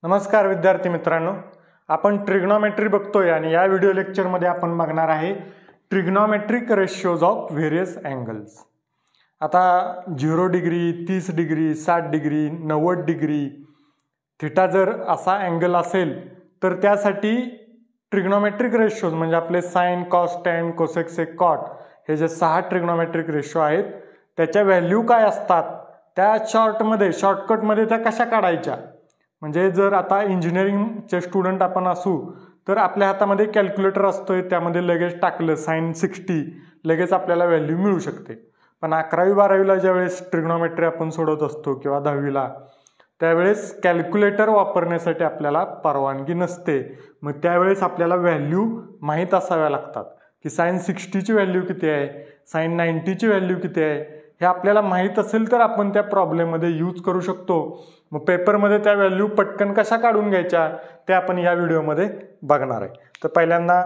नमस्कार विद्यार्थी मित्रांनो, आपण ट्रिग्नोमेट्री बघतोय आणि या व्हिडिओ लेक्चरमध्ये आपण बघणार आहे trigonometric ratios of various angles. आता 0 degree, 30 degree, 60 degree, 90 degree, theta जर असा अँगल असेल तर त्यासाठी ट्रिग्नोमेट्रिक रेशियोज म्हणजे आपले साइन, कॉस, टॅन, कोसेक, सेक, कॉट हे जे 6 ट्रिग्नोमेट्रिक रेशियो आहेत त्याच्या व्हॅल्यू काय असतात, त्या शॉर्टकटमध्ये त्या कशा काढायच्या। म्हणजे जर आता इंजिनिअरिंगचे स्टुडंट आपण असू तर आपल्या हातामध्ये कॅल्क्युलेटर असतोय, त्यामध्ये लगेच टाकलं sin 60 लगेच आपल्याला व्हॅल्यू मिळू शकते। पण 11वी-12वीला ज्यावेळेस ट्रिग्नोमेट्री आपण सोडवत असतो किंवा 10वीला त्यावेळेस कॅल्क्युलेटर वापरण्यासाठी आपल्याला परवानगी नसते। मग त्यावेळेस आपल्याला व्हॅल्यू माहीत असाव्या लागतात की sin 60 ची व्हॅल्यू किती आहे, sin 90 ची व्हॅल्यू किती आहे, हे आपल्याला माहीत असेल तर आपण त्या प्रॉब्लेममध्ये यूज करू शकतो। मग पेपरमध्ये त्या व्हॅल्यू पटकन कशा काढून घ्यायच्या ते आपण या व्हिडिओमध्ये बघणार आहे। तर पहिल्यांदा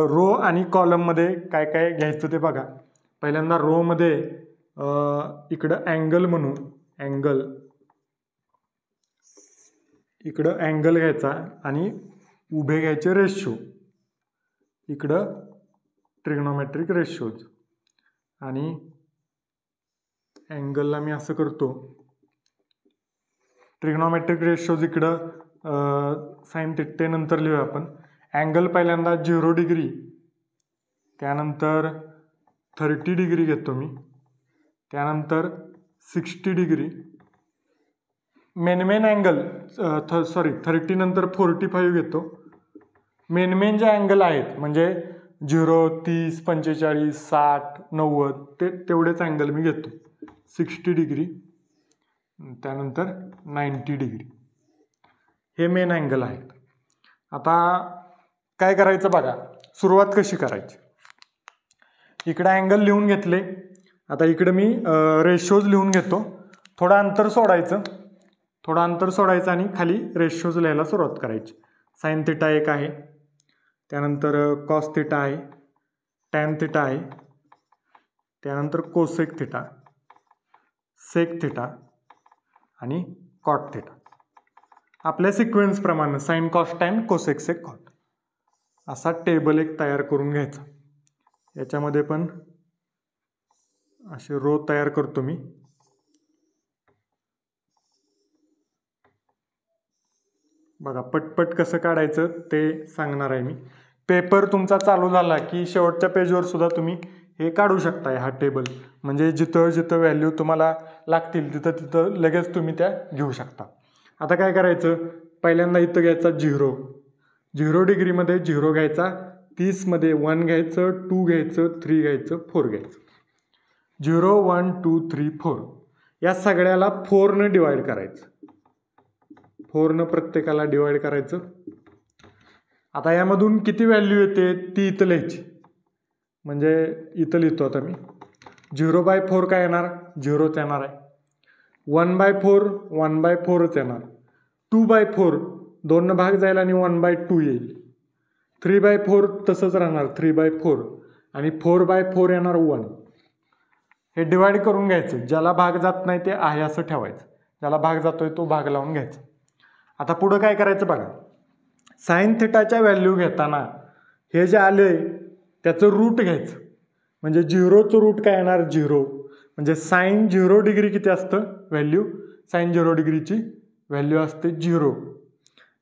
रो आणि कॉलममध्ये काय काय घ्यायचं ते बघा। पहिल्यांदा रो मध्ये इकडं अँगल म्हणू, इकडं अँगल घ्यायचा आणि उभे घ्यायचे रेशो, इकडं ट्रिग्नोमेट्रिक रेशियोज आणि अँगलला मी असं करतो ट्रिग्नोमेट्रिक रेशियोज इकडं sin थिटा नंतर लिहूया आपण। अँगल पहिल्यांदा 0 डिग्री, त्यानंतर 30 डिग्री घेतो मी, त्यानंतर 60 डिग्री। मेन अँगल 30 नंतर 45 घेतो। मेन जे अँगल आहेत म्हणजे 0, 30, 45, 60, 90 तेवढेच अँगल मी घेतो। 60 डिग्री, त्यानंतर 90 डिग्री, हे मेन अँगल आहेत। आता काय करायचं बघा, सुरुवात कशी करायची। इकडे अँगल लिहून घेतले, आता इकडे मी रेशियोज लिहून घेतो। थोडं अंतर सोडायचं आणि खाली रेशियोज लिहायला सुरुवात करायची। साइन थिटा एक आहे, त्यानंतर कॉस थिटा आहे, टॅन थिटा आहे, त्यानंतर कोसेक थिटा, सेक थिटा आणि कॉट थिटा। आपल्या सिक्वेन्स प्रमाणे साइन, कॉस, टॅन, कोसेक, सेक, कॉट असा टेबल एक तयार करून घ्यायचा। याच्यामध्ये पण असे रो तयार करतो मी। बघा पटपट कसं काढायचं ते सांगणार आहे मी। पेपर तुमचा चालू झाला की शेवटच्या पेजवर सुद्धा तुम्ही हे काढू शकताय, हा टेबल। म्हणजे जिथं व्हॅल्यू तुम्हाला लागतील तिथं लगेच तुम्ही त्या घेऊ शकता। आता काय करायचं, पहिल्यांदा इथं घ्यायचा 0 डिग्रीमध्ये 0 घ्यायचा, 30 मध्ये 1 घ्यायचं, 2 घ्यायचं, 3 घ्यायचं, 4 घ्यायचं। 0, 1, 2, 3, 4 या सगळ्याला 4 ने डिवाइड करायचं, 4 ने प्रत्येकाला डिवाइड करायचं। आता यामधून किती व्हॅल्यू येते ती इथं लिहायची, म्हणजे इथं लिहितो आता मी। 0/4 काय येणार, 0च येणार आहे। 1/4 1/4च येणार। 2/4 2 भाग जाईल आणि 1/2 येईल। 3/4 तसंच राहणार, 3/4 आणि 4/4 येणार 1। हे डिवाइड करून घ्यायचं, ज्याला भाग जात नाही ते आहे असं ठेवायचं, ज्याला भाग जातोय तो भाग लावून घ्यायचा। आता पुढं काय करायचं बघा, साइन थिटाच्या व्हॅल्यू घेताना हे जे आले त्याचं रूट घ्यायचं। म्हणजे 0चं रूट काय येणार, 0 म्हणजे साइन 0 डिग्री किती असतं व्हॅल्यू, साइन 0 डिग्रीची व्हॅल्यू असते 0।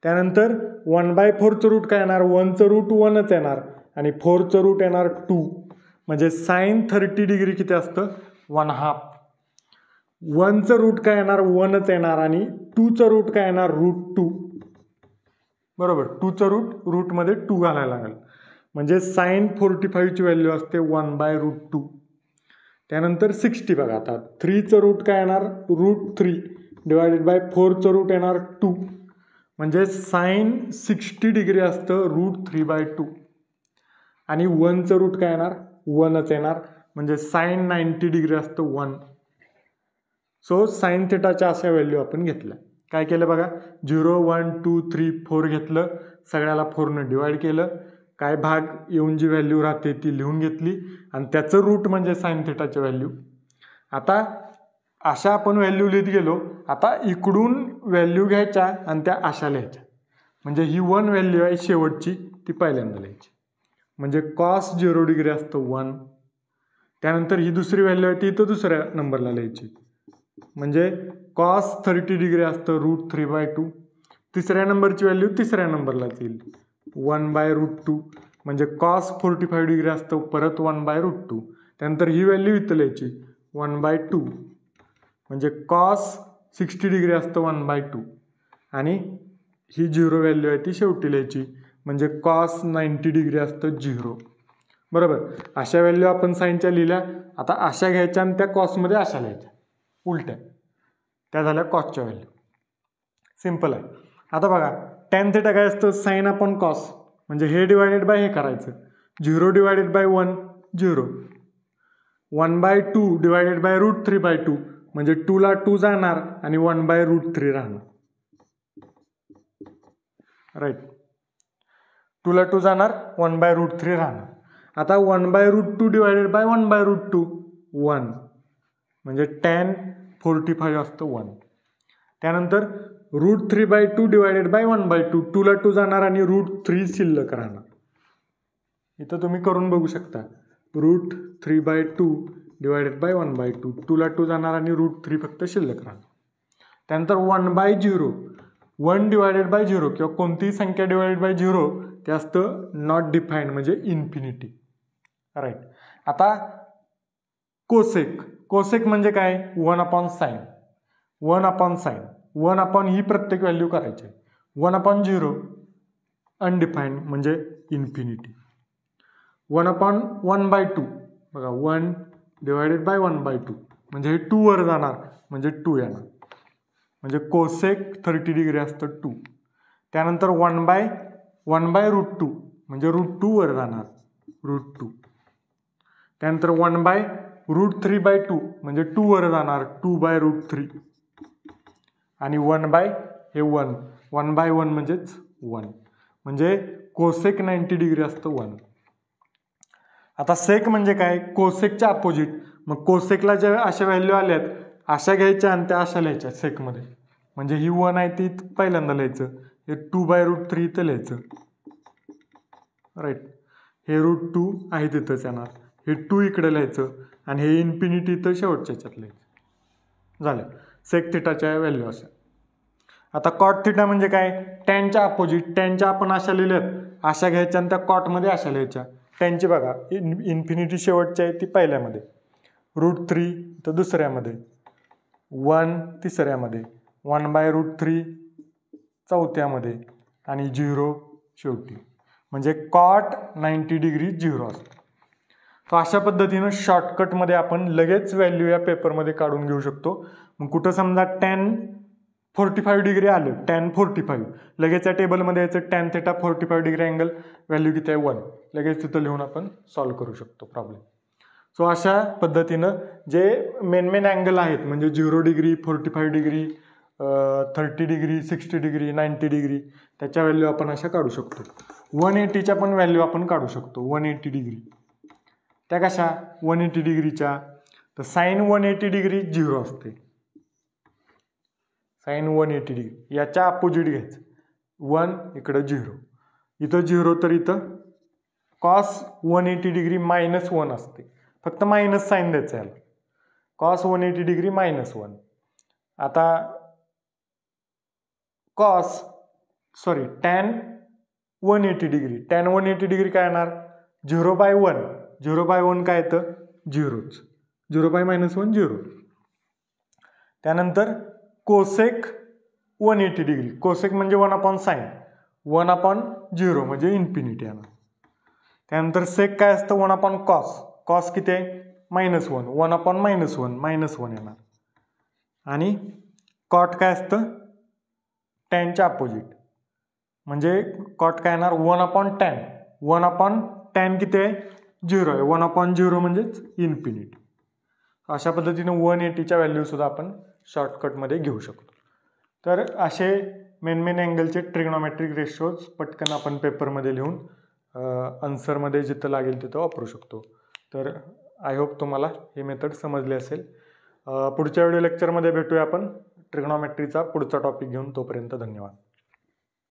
त्यानंतर 1/4चं रूट काय येणार, 1चं रूट 1च येणार आणि 4चं रूट येणार 2, म्हणजे साइन 30 डिग्री किती असतं 1/2। 1चं रूट काय येणार 1च येणार आणि 2चं रूट काय येणार √2, बरोबर। 2चं रूटमध्ये 2 घालायला लागेल, म्हणजे साइन 45 ची व्हॅल्यू असते 1/√2। त्यानंतर 60 बघा, आता 3चं रूट काय येणार √3 डिवायडेड बाय 4चं रूट येणार 2, म्हणजे साइन 60 डिग्री असतं √3/2 आणि 1चं रूट काय येणार 1च येणार, म्हणजे साइन 90 डिग्री असतं 1। सो साइन थिटाच्या अशा व्हॅल्यू आपण घेतल्या। काय केलं बघा, 0, 1, 2, 3, 4 घेतलं, सगळ्याला 4 ने डिवाइड केलं, काय भाग येऊन जी व्हॅल्यू राहते ती लिहून घेतली आणि त्याचं रूट म्हणजे साइन थिटाची व्हॅल्यू। आता अशा आपण व्हॅल्यू लिहित गेलो आता इकडून व्हॅल्यू घ्यायच्या आणि त्या अशा लिहायच्या. म्हणजे ही 1 व्हॅल्यू आहे शेवटची, ती पहिल्यांदा लिहायची. म्हणजे कॉस 0 डिग्री असतं 1. त्यानंतर ही दुसरी व्हॅल्यू आहे ती इथं दुसऱ्या नंबरला लिहायची. म्हणजे कॉस 30 डिग्री असतं √3/2. तिसऱ्या नंबरची व्हॅल्यू तिसऱ्या नंबरला येईल 1/√2. म्हणजे कॉस 45 डिग्री असतं परत 1/√2. त्यानंतर ही व्हॅल्यू इथं लिहायची 1/2. म्हणजे कॉस 60 डिग्री असतं 1/2. आणि ही 0 व्हॅल्यू आहे ती शेवटी लिहायची. म्हणजे कॉस 90 डिग्री असतं 0. बरोबर. अशा व्हॅल्यू आपण साईनच्या लिहिल्या. आता अशा घ्यायच्या आणि त्या कॉसमध्ये अशा लिहायच्या उलट्या. त्या झाल्या कॉसच्या व्हॅल्यू. सिम्पल आहे. आता बघा tan θ काय असतं साईन अपॉन कॉस. म्हणजे हे डिवायडेड बाय हे करायचं 0 डिवायडेड बाय 1 0. 1/2 डिवायडेड बाय √3/2 म्हणजे 2 ला 2 जाणार आणि 1/√3 राहणार. राईट. 2 ला 2 जाणार 1/√3 राहणार. आता 1/√2 डिवायडेड बाय 1/√2 1 म्हणजे tan 45 असतं 1. त्यानंतर √3/2 डिवायडेड बाय 1/2 2 ला 2 जाणार आणि √3 शिल्लक राहणार. इथं तुम्ही करून बघू शकता. √3/2 डिवायडेड बाय 1/2 2 ला 2 जाणार आणि √3 फक्त शिल्लक राहणार. त्यानंतर 1/0 1 डिवायडेड बाय 0 किंवा कोणतीही संख्या डिवायडेड बाय 0 ते असतं नॉट डिफाईन्ड म्हणजे इन्फिनिटी. राईट. आता कोसेक. कोसेक म्हणजे काय 1/sin. 1/sin 1 ही प्रत्येक व्हॅल्यू करायची. 1/0 अनडिफाईन्ड म्हणजे इन्फिनिटी. 1/1/2 बघा 1 डिवायडेड बाय 1/2 म्हणजे हे 2 वर जाणार म्हणजे 2 येणार. म्हणजे कोसेक 30 डिग्री असतं 2. त्यानंतर 1/√2 म्हणजे √2 वर जाणार √2. त्यानंतर 1/√3/2 म्हणजे 2 वर जाणार 2/√3. आणि 1/1 म्हणजेच 1. म्हणजे कोसेक 90 डिग्री असतं 1. आता सेक म्हणजे काय कोसेकच्या अपोजिट. मग कोसेकला ज्या अशा व्हॅल्यू आल्यात अशा घ्यायच्या आणि त्या अशा लिहायच्या सेकमध्ये. म्हणजे ही 1 आहे ती पहिल्यांदा लिहायचं. हे 2/√3 इथं लिहायचं. राईट. हे √2 आहे तिथंच येणार. हे 2 इकडे लिहायचं आणि हे इन्फिनिटी इथं शेवटच्या ह्याच्यात लिहायचं. झालं. सेक थिटाच्या व्हॅल्यू अशा. आता कॉट थिटा म्हणजे काय टॅनच्या अपोजिट. टॅनच्या आपण अशा लिहिल्यात अशा घ्यायच्या आणि त्या कॉटमध्ये अशा लिहायच्या. टॅनची बघा इन्फिनिटी शेवटची आहे ती पहिल्यामध्ये, √3 तर दुसऱ्यामध्ये, 1 तिसऱ्यामध्ये, 1/√3 चौथ्यामध्ये आणि 0 शेवटी. म्हणजे कॉट 90 डिग्री 0 असतो. तर अशा पद्धतीनं शॉर्टकटमध्ये आपण लगेच व्हॅल्यू या पेपरमध्ये काढून घेऊ शकतो. मग कुठं समजा tan 45 डिग्री आलं tan 45 लगेच या टेबलमध्ये यायचं tan θ 45 डिग्री अँगल व्हॅल्यू किती आहे 1 लगेच तिथं लिहून आपण सॉल्व्ह करू शकतो प्रॉब्लेम. सो अशा पद्धतीनं जे मेन अँगल आहेत म्हणजे 0 degree 45 degree 30 degree 60 degree 90 degree त्याच्या व्हॅल्यू आपण अशा काढू शकतो. 180च्या पण व्हॅल्यू आपण काढू शकतो. 180 डिग्री त्या कशा 180 डिग्रीच्या तर साईन 180 डिग्री 0 असते. साईन 180 डिग्री याच्या अपोजिट घ्यायचं 1 इकडं 0 इथं 0 तर इथं कॉस 180 डिग्री -1 असते. फक्त मायनस साईन द्यायचं याला. Cos 180 degree -1. आता tan 180 डिग्री tan 180 डिग्री काय येणार 0/1 0/1 काय येतं 0च 0/-1 0. त्यानंतर कोसेक 180 डिग्री कोसेक म्हणजे 1/sin 1/0 म्हणजे इन्फिनिटी येणार. त्यानंतर सेक काय असतं 1/cos कॉस किती आहे -1 1/-1 -1 येणार. आणि कॉट काय असतं टॅनच्या अपोजिट म्हणजे कॉट काय येणार 1/tan 1/tan किती आहे 0 आहे 1/0 म्हणजेच इन्फिनिटी. अशा पद्धतीने 180च्या व्हॅल्यू सुद्धा आपण शॉर्टकटमध्ये घेऊ शकतो. तर असे मेन अँगलचे ट्रिग्नोमेट्रिक रेशोज पटकन आपण पेपरमध्ये लिहून आन्सरमध्ये जिथं लागेल तिथं वापरू शकतो. तर आय होप तुम्हाला ही मेथड समजली असेल. पुढच्या व्हिडिओ लेक्चरमध्ये भेटूया आपण. ट्रिग्नॉमेट्रीचा पुढचा टॉपिक घेऊन. तोपर्यंत धन्यवाद.